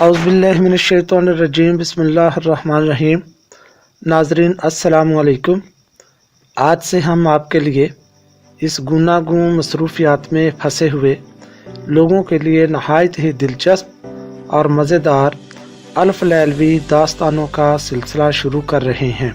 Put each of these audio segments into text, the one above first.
اعوذ باللہ من الشیطان الرجیم بسم اللہ الرحمن الرحیم۔ ناظرین السلام علیکم۔ آج سے ہم آپ کے لیے اس گوناگون مصروفیات میں پھنسے ہوئے لوگوں کے لیے نہایت ہی دلچسپ اور مزیدار الف لیلوی داستانوں کا سلسلہ شروع کر رہے ہیں،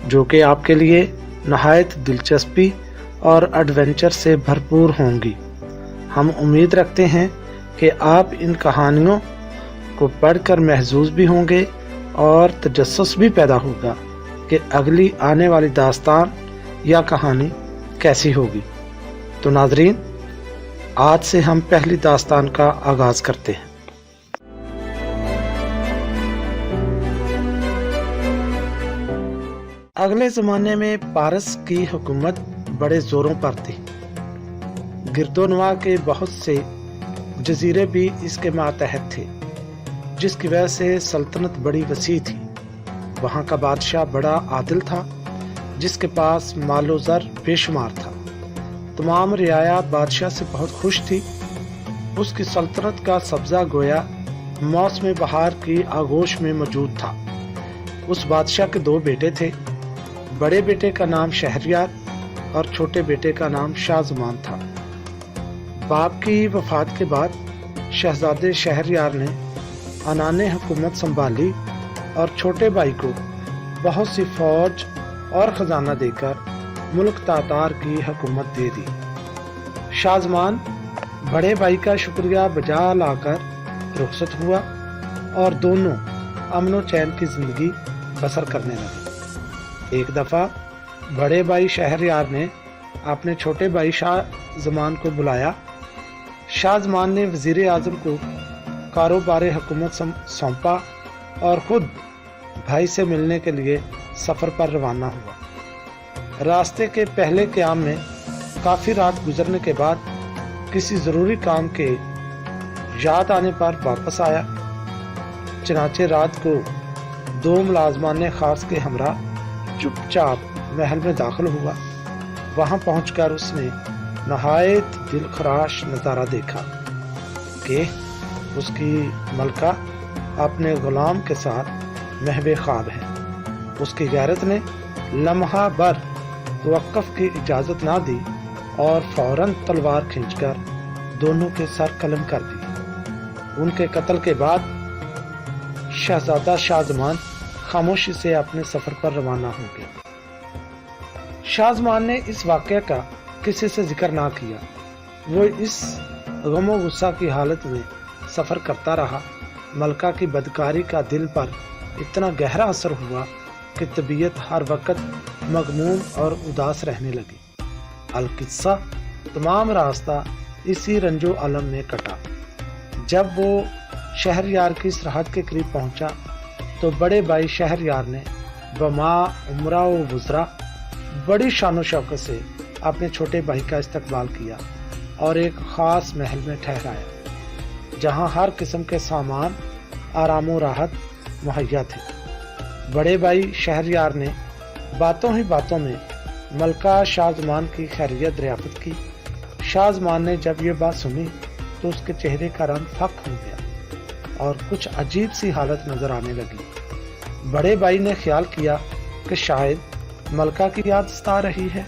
جو کہ آپ کے لیے نہایت دلچسپی اور ایڈونچر سے بھرپور ہوں گی۔ ہم امید رکھتے ہیں کہ آپ ان کہانیوں کو پڑھ کر محظوظ بھی ہوں گے اور تجسس بھی پیدا ہوگا کہ اگلی آنے والی داستان یا کہانی کیسی ہوگی۔ تو ناظرین، آج سے ہم پہلی داستان کا آغاز کرتے ہیں۔ اگلے زمانے میں پارس کی حکومت بڑے زوروں پر تھی۔ گرد و نواح کے بہت سے جزیرے بھی اس کے ماتحت تھے، جس کی وجہ سے سلطنت بڑی وسیع تھی۔ وہاں کا بادشاہ بڑا عادل تھا، جس کے پاس مال و زر بے شمار تھا۔ تمام رعایا بادشاہ سے بہت خوش تھی۔ اس کی سلطنت کا سبزہ گویا موسم بہار کی آغوش میں موجود تھا۔ اس بادشاہ کے دو بیٹے تھے۔ بڑے بیٹے کا نام شہریار اور چھوٹے بیٹے کا نام شاہ زمان تھا۔ باپ کی وفات کے بعد شہزادے شہریار نے عنان حکومت سنبھالی اور چھوٹے بھائی کو بہت سی فوج اور خزانہ دے کر ملک تاتار کی حکومت دے دی۔ شاہ زمان بڑے بھائی کا شکریہ بجا لا کر رخصت ہوا اور دونوں امن و چین کی زندگی بسر کرنے لگے۔ ایک دفعہ بڑے بھائی شہریار نے اپنے چھوٹے بھائی شاہ زمان کو بلایا۔ شاہ زمان نے وزیر اعظم کو کاروبار حکومت سونپا اور خود بھائی سے ملنے کے لیے سفر پر روانہ ہوا۔ راستے کے پہلے قیام میں کافی رات گزرنے کے بعد کسی ضروری کام کے یاد آنے پر واپس آیا۔ چنانچہ رات کو دو ملازمان خاص کے ہمراہ چپ چاپ محل میں داخل ہوا۔ وہاں پہنچ کر اس نے نہایت دل خراش نظارہ دیکھا کہ اس کی ملکہ اپنے غلام کے ساتھ محو خواب ہے۔ اس کی غیرت نے لمحہ بھر توقف کی اجازت نہ دی اور فوراً تلوار کھینچ کر دونوں کے سر قلم کر دی۔ ان کے قتل کے بعد شہزادہ شاہ زمان خاموشی سے اپنے سفر پر روانہ ہو گیا۔ شاہ زمان نے اس واقعے کا کسی سے ذکر نہ کیا۔ وہ اس غم و غصہ کی حالت میں سفر کرتا رہا۔ ملکہ کی بدکاری کا دل پر اتنا گہرا اثر ہوا کہ طبیعت ہر وقت مغموم اور اداس رہنے لگی۔ القصہ تمام راستہ اسی رنج و الم میں کٹا۔ جب وہ شہریار کی سرحد کے قریب پہنچا تو بڑے بھائی شہریار نے بما عمرہ و وزرا بڑی شان و شوکت سے اپنے چھوٹے بھائی کا استقبال کیا اور ایک خاص محل میں ٹھہرایا، جہاں ہر قسم کے سامان آرام و راحت مہیا تھے۔ بڑے بھائی شہریار نے باتوں ہی باتوں میں ملکہ شاہ زمان کی خیریت دریافت کی۔ شاہ زمان نے جب یہ بات سنی تو اس کے چہرے کا رنگ پھک ہو گیا اور کچھ عجیب سی حالت نظر آنے لگی۔ بڑے بھائی نے خیال کیا کہ شاید ملکہ کی یاد ستا رہی ہے،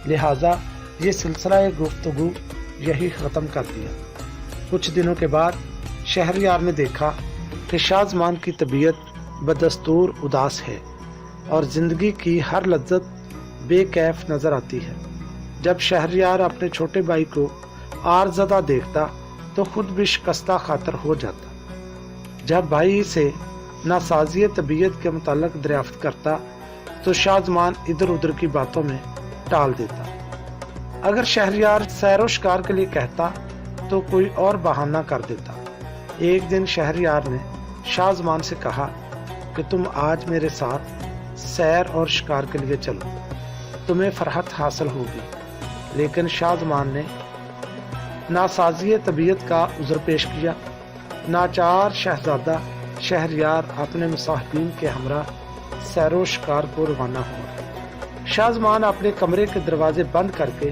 لہٰذا یہ سلسلہ گفتگو یہی ختم کر دیا۔ کچھ دنوں کے بعد شہریار نے دیکھا کہ شاہ زمان کی طبیعت بدستور اداس ہے اور زندگی کی ہر لذت بے کیف نظر آتی ہے۔ جب شہریار اپنے چھوٹے بھائی کو عارزدہ دیکھتا تو خود بھی شکستہ خاطر ہو جاتا۔ جب بھائی سے ناسازی طبیعت کے متعلق دریافت کرتا تو شاہ زمان ادھر ادھر کی باتوں میں ٹال دیتا۔ اگر شہریار سیر و شکار کے لیے کہتا تو کوئی اور بہانہ کر دیتا۔ ایک دن شہریار نے شاہ زمان سے کہا کہ تم آج میرے ساتھ سیر اور شکار کے لیے چلو، تمہیں فرحت حاصل ہوگی۔ لیکن شاہ زمان نے ناسازی طبیعت کا عذر پیش کیا۔ ناچار شہزادہ شہریار اپنے مصاحبین کے ہمراہ سیر و شکار کو روانہ ہوا۔ شاہ زمان اپنے کمرے کے دروازے بند کر کے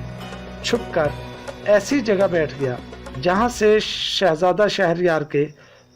چھپ کر ایسی جگہ بیٹھ گیا جہاں سے شہزادہ شہریار کے